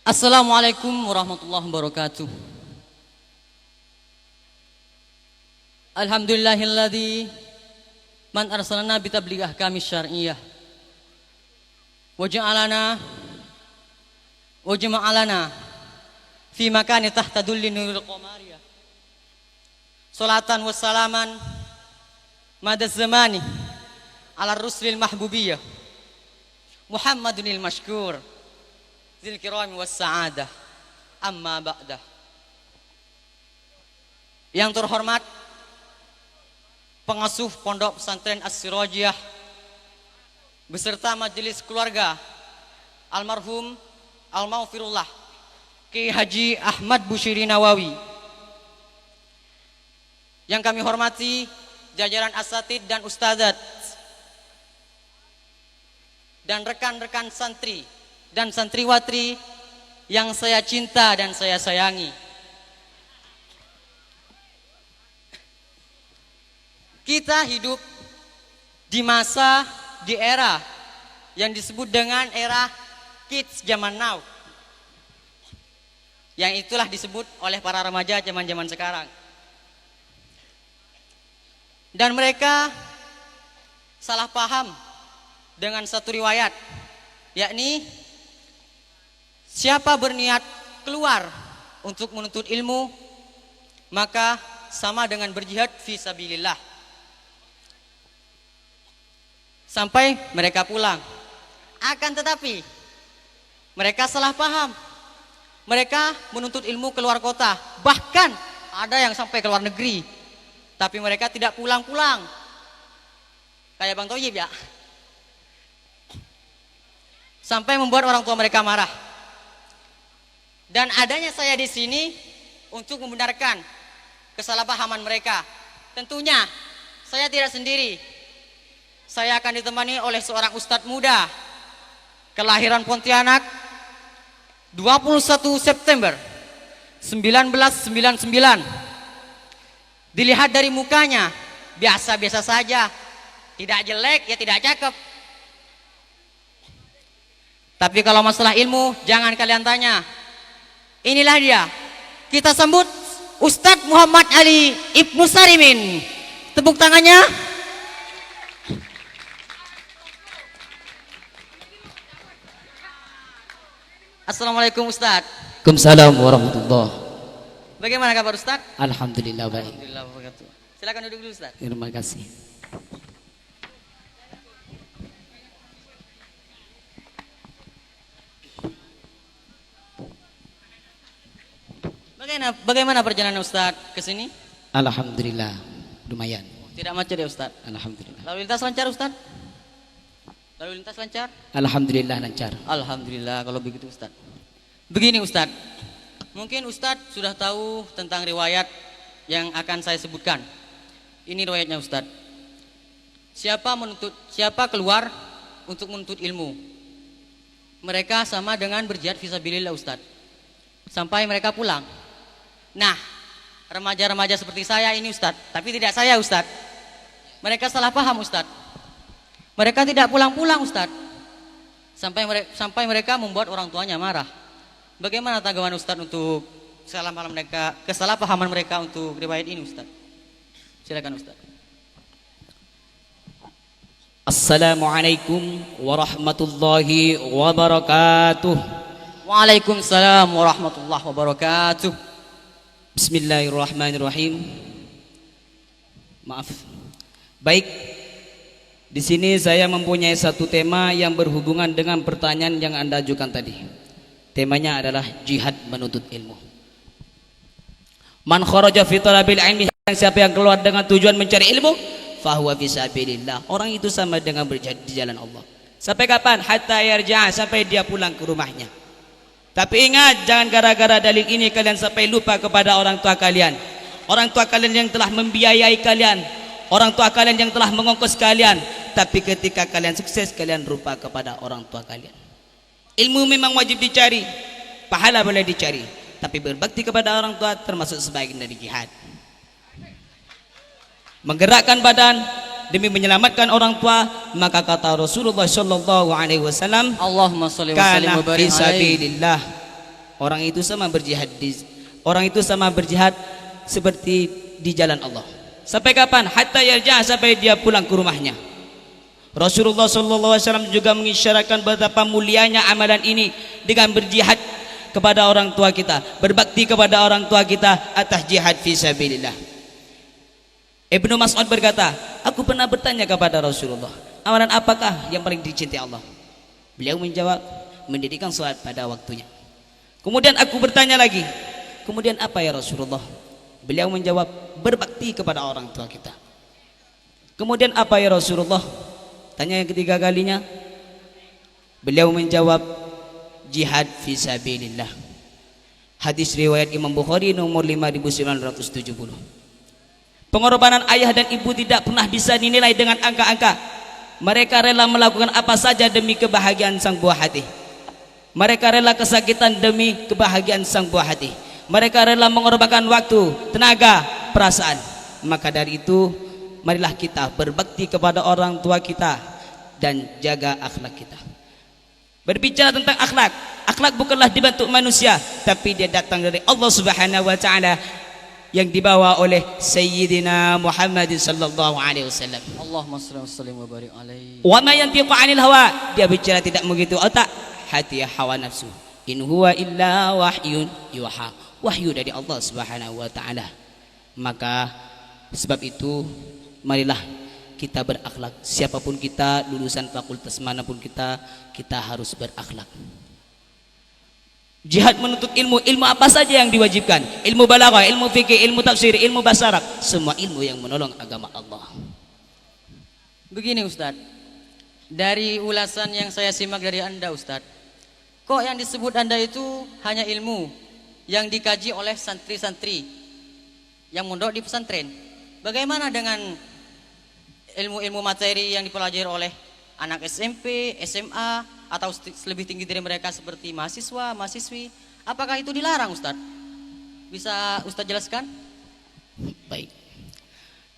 Assalamualaikum warahmatullahi wabarakatuh. Alhamdulillahilladzi man arsalana bitabligh ahkami syar'iyyah waja'alana wajma'alana fi makani tahta dulli nuril qamariyah. Salatan wassalaman madaz zamani ala rusulil mahbubiyah Muhammadunil mashkur zil kirami was sa'adah, amma ba'dah. Yang terhormat pengasuh Pondok Pesantren As-Sirajiyah beserta majelis keluarga almarhum Al-Maghfirullah Ki Haji Ahmad Busyiri Nawawi. Yang kami hormati jajaran asatid dan ustadzat dan rekan-rekan santri dan santriwatri yang saya cinta dan saya sayangi. Kita hidup di masa, di era yang disebut dengan era kids zaman now, yang itulah disebut oleh para remaja zaman-zaman sekarang. Dan mereka salah paham dengan satu riwayat, yakni siapa berniat keluar untuk menuntut ilmu maka sama dengan berjihad fi sabilillah. Sampai mereka pulang. Akan tetapi mereka salah paham. Mereka menuntut ilmu keluar kota, bahkan ada yang sampai ke luar negeri, tapi mereka tidak pulang-pulang. Kayak Bang Toyib ya. Sampai membuat orang tua mereka marah. Dan adanya saya di sini untuk membenarkan kesalahpahaman mereka. Tentunya saya tidak sendiri. Saya akan ditemani oleh seorang ustadz muda kelahiran Pontianak 21 September 1999. Dilihat dari mukanya biasa-biasa saja, tidak jelek ya tidak cakep. Tapi kalau masalah ilmu jangan kalian tanya. Inilah dia. Kita sambut Ustadz Muhammad Ali Ibnu Sarimin. Tepuk tangannya. Assalamualaikum Ustadz. Waalaikumsalam warahmatullahi. Bagaimana kabar Ustadz? Alhamdulillah baik. Alhamdulillah wabarakatuh. Silakan duduk dulu Ustadz. Terima kasih. Bagaimana perjalanan Ustadz ke sini? Alhamdulillah lumayan. Tidak macet ya Ustadz? Alhamdulillah. Lalu lintas lancar Ustadz? Lalu lintas lancar? Alhamdulillah lancar. Alhamdulillah kalau begitu Ustadz. Begini Ustadz, mungkin Ustadz sudah tahu tentang riwayat yang akan saya sebutkan. Ini riwayatnya Ustadz. Siapa keluar untuk menuntut ilmu, mereka sama dengan berjihad fisabilillah Ustadz, sampai mereka pulang. Nah, remaja-remaja seperti saya ini Ustadz, tapi tidak saya Ustadz, mereka salah paham Ustadz. Mereka tidak pulang-pulang Ustadz, sampai mereka membuat orang tuanya marah. Bagaimana tanggapan Ustadz untuk kesalahpahaman mereka untuk riwayat ini Ustadz? Silakan Ustadz. Assalamualaikum warahmatullahi wabarakatuh. Waalaikumsalam warahmatullahi wabarakatuh. Bismillahirrahmanirrahim. Maaf. Baik. Di sini saya mempunyai satu tema yang berhubungan dengan pertanyaan yang Anda ajukan tadi. Temanya adalah jihad menuntut ilmu. Man kharaja fi talabil ilmi, siapa yang keluar dengan tujuan mencari ilmu, fahuwa fi sabilillah. Orang itu sama dengan berjihad di jalan Allah. Sampai kapan? Hatta yarja'a, sampai dia pulang ke rumahnya. Tapi ingat, jangan gara-gara dalil ini kalian sampai lupa kepada orang tua kalian. Orang tua kalian yang telah membiayai kalian, orang tua kalian yang telah mengongkos kalian. Tapi ketika kalian sukses, kalian lupa kepada orang tua kalian. Ilmu memang wajib dicari, pahala boleh dicari, tapi berbakti kepada orang tua termasuk sebagian dari jihad. Menggerakkan badan demi menyelamatkan orang tua, maka kata Rasulullah sallallahu alaihi wasallam, Allahumma sholli wa sallim wa kana fi barik alaihi. sabilillah. orang itu sama berjihad seperti di jalan Allah. Sampai kapan? Hatta yarja, sampai dia pulang ke rumahnya. Rasulullah SAW juga mengisyaratkan betapa mulianya amalan ini dengan berjihad kepada orang tua kita, berbakti kepada orang tua kita atas jihad fisabilillah. Ibnu Mas'ud berkata, aku pernah bertanya kepada Rasulullah, amalan apakah yang paling dicintai Allah? Beliau menjawab, mendirikan salat pada waktunya. Kemudian aku bertanya lagi, kemudian apa ya Rasulullah? Beliau menjawab, berbakti kepada orang tua kita. Kemudian apa ya Rasulullah? Tanya yang ketiga kalinya, beliau menjawab, jihad fisabilillah. Hadis riwayat Imam Bukhari nomor 5970. Pengorbanan ayah dan ibu tidak pernah bisa dinilai dengan angka-angka. Mereka rela melakukan apa saja demi kebahagiaan sang buah hati. Mereka rela kesakitan demi kebahagiaan sang buah hati. Mereka rela mengorbankan waktu, tenaga, perasaan. Maka dari itu, marilah kita berbakti kepada orang tua kita dan jaga akhlak kita. Berbicara tentang akhlak, akhlak bukanlah dibentuk manusia, tapi dia datang dari Allah Subhanahu wa taala yang dibawa oleh Sayyidina Muhammad sallallahu alaihi wasallam. Allahumma shalli wa sallim wa barik alaihi. Wa ma yantiqu 'anil hawa, dia bicara tidak begitu otak, hati hawa nafsu. In huwa illa wahyun yuha, wahyu dari Allah Subhanahu wa taala. Maka sebab itu marilah kita berakhlak. Siapapun kita, lulusan fakultas manapun kita harus berakhlak. Jihad menuntut ilmu, ilmu apa saja yang diwajibkan? Ilmu balaghah, ilmu fikih, ilmu tafsir, ilmu bahasa Arab, semua ilmu yang menolong agama Allah. Begini Ustadz, dari ulasan yang saya simak dari Anda Ustadz, kok yang disebut Anda itu hanya ilmu yang dikaji oleh santri-santri yang mondok di pesantren. Bagaimana dengan ilmu-ilmu materi yang dipelajari oleh anak SMP, SMA, atau lebih tinggi dari mereka seperti mahasiswa, mahasiswi? Apakah itu dilarang Ustadz? Bisa Ustadz jelaskan? Baik.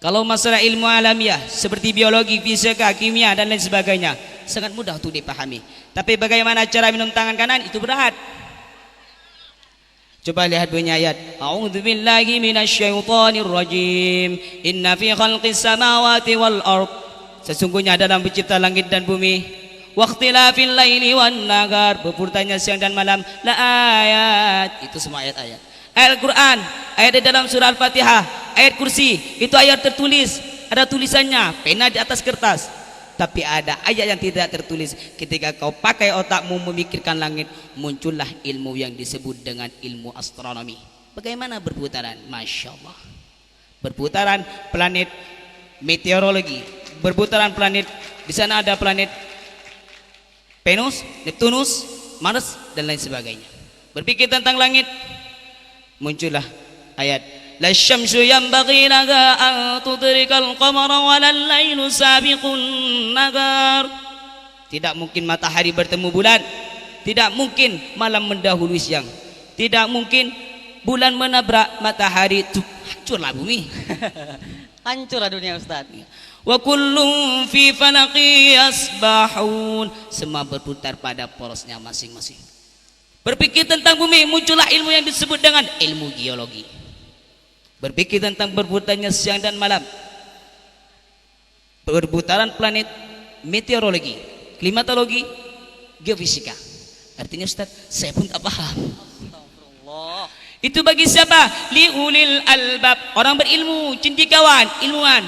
Kalau masalah ilmu alamiah seperti biologi, fisika, kimia dan lain sebagainya sangat mudah untuk dipahami. Tapi bagaimana cara minum tangan kanan itu berat. Coba lihat bunyi ayat. A'udzubillahi minasyaitonirrajim. Inna fi khalqis samawati wal ard. Sesungguhnya dalam pencipta langit dan bumi, waqtilafil laili wan nahar, berpurutnya siang dan malam, la ayat. Itu semua ayat-ayat. Ayat Al-Quran, ayat di dalam surah Al-Fatihah, ayat kursi, itu ayat tertulis, ada tulisannya, pena di atas kertas. Tapi ada ayat yang tidak tertulis. Ketika kau pakai otakmu memikirkan langit, muncullah ilmu yang disebut dengan ilmu astronomi. Bagaimana berputaran? Masya Allah. Berputaran planet, meteorologi, berputaran planet. Di sana ada planet Venus, Neptunus, Mars dan lain sebagainya. Berpikir tentang langit, muncullah ayat la syamsu yanbaghi laha an tudrikal qamara walal lailu sabiqun nahar. Tidak mungkin matahari bertemu bulan, tidak mungkin malam mendahului siang, tidak mungkin bulan menabrak matahari, hancurlah bumi. Hancurlah dunia Ustaz. Wa kullum fi falaqi yasbahun, semua berputar pada porosnya masing-masing. Berpikir tentang bumi, muncullah ilmu yang disebut dengan ilmu geologi. Berpikir tentang berputarnya siang dan malam, perputaran planet, meteorologi, klimatologi, geofisika. Artinya Ustaz, saya pun tak paham. Astagfirullah. Itu bagi siapa? Liulil albab, orang berilmu, cendekiawan, ilmuwan.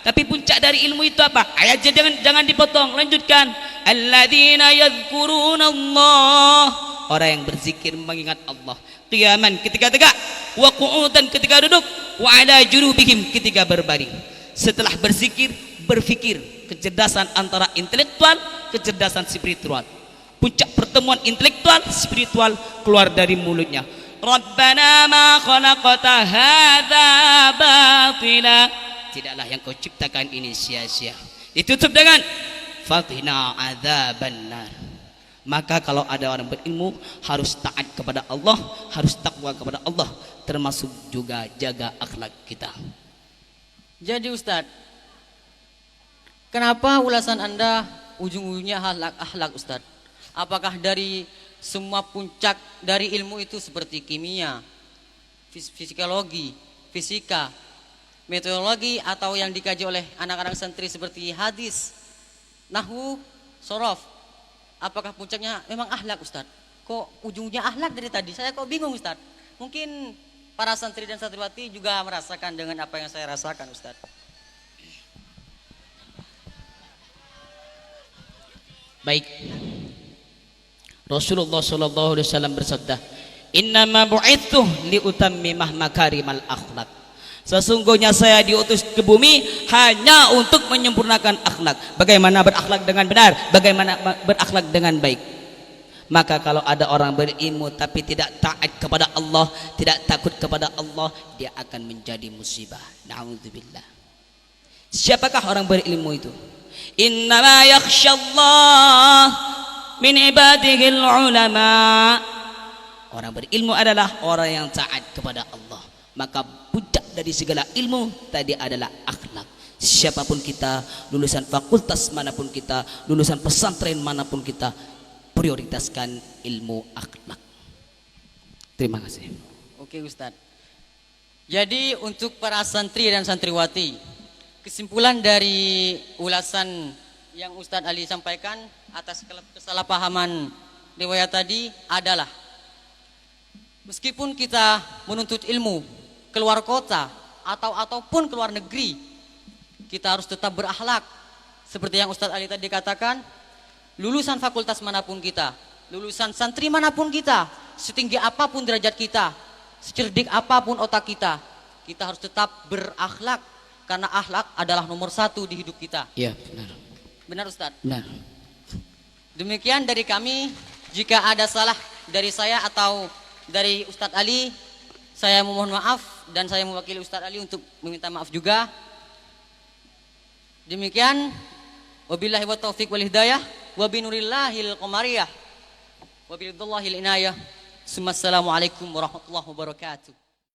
Tapi puncak dari ilmu itu apa? Ayatnya jangan dipotong, lanjutkan. Alladzina yadhkuruna Allah, orang yang berzikir mengingat Allah. Qiyaman ketika tegak, wa qu'udan ketika duduk, wa ala junubihim ketika berbaring. Setelah berzikir, berfikir, kecerdasan antara intelektual, kecerdasan spiritual. Puncak pertemuan intelektual spiritual keluar dari mulutnya. Rabbana ma khalaqta hadza batila, tidaklah yang kau ciptakan ini sia-sia. Ditutup dengan fatina adzabannar. Maka kalau ada orang berilmu harus taat kepada Allah, harus takwa kepada Allah, termasuk juga jaga akhlak kita. Jadi Ustadz, kenapa ulasan Anda ujung-ujungnya akhlak Ustadz? Apakah dari semua puncak dari ilmu itu seperti kimia, fisikologi, fisika, meteorologi, atau yang dikaji oleh anak-anak santri seperti hadis, nahwu, sorof. Apakah puncaknya memang akhlak, Ustadz? Kok ujungnya akhlak dari tadi? Saya kok bingung, Ustadz. Mungkin para santri dan santriwati juga merasakan dengan apa yang saya rasakan, Ustadz. Baik. Rasulullah sallallahu alaihi wasallam bersabda, "Innama bu'ithu liutammimah makarimal akhlak." Sesungguhnya saya diutus ke bumi hanya untuk menyempurnakan akhlak. Bagaimana berakhlak dengan benar, bagaimana berakhlak dengan baik. Maka kalau ada orang berilmu tapi tidak taat kepada Allah, tidak takut kepada Allah, dia akan menjadi musibah. Na'udzubillah. Siapakah orang berilmu itu? Innama yakhsyallah min ibadihil ulama. Orang berilmu adalah orang yang taat kepada Allah. Maka puncak dari segala ilmu tadi adalah akhlak. Siapapun kita, lulusan fakultas manapun kita, lulusan pesantren manapun kita, prioritaskan ilmu akhlak. Terima kasih. Oke, Ustadz. Jadi untuk para santri dan santriwati, kesimpulan dari ulasan yang Ustadz Ali sampaikan atas kesalahpahaman riwayat tadi adalah, meskipun kita menuntut ilmu keluar kota ataupun keluar negeri, kita harus tetap berakhlak. Seperti yang Ustadz Ali tadi katakan, lulusan fakultas manapun kita, lulusan santri manapun kita, setinggi apapun derajat kita, secerdik apapun otak kita, kita harus tetap berakhlak. Karena akhlak adalah nomor satu di hidup kita. Iya, benar. Benar, Ustadz? Benar. Demikian dari kami. Jika ada salah dari saya atau dari Ustadz Ali, saya memohon maaf, dan saya mewakili Ustadz Ali untuk meminta maaf juga. Demikian, wabillahi wa taufiq wal hidayah, wa binurillahil qamariyah, wa biridallahil inayah. Assalamualaikum warahmatullahi wabarakatuh.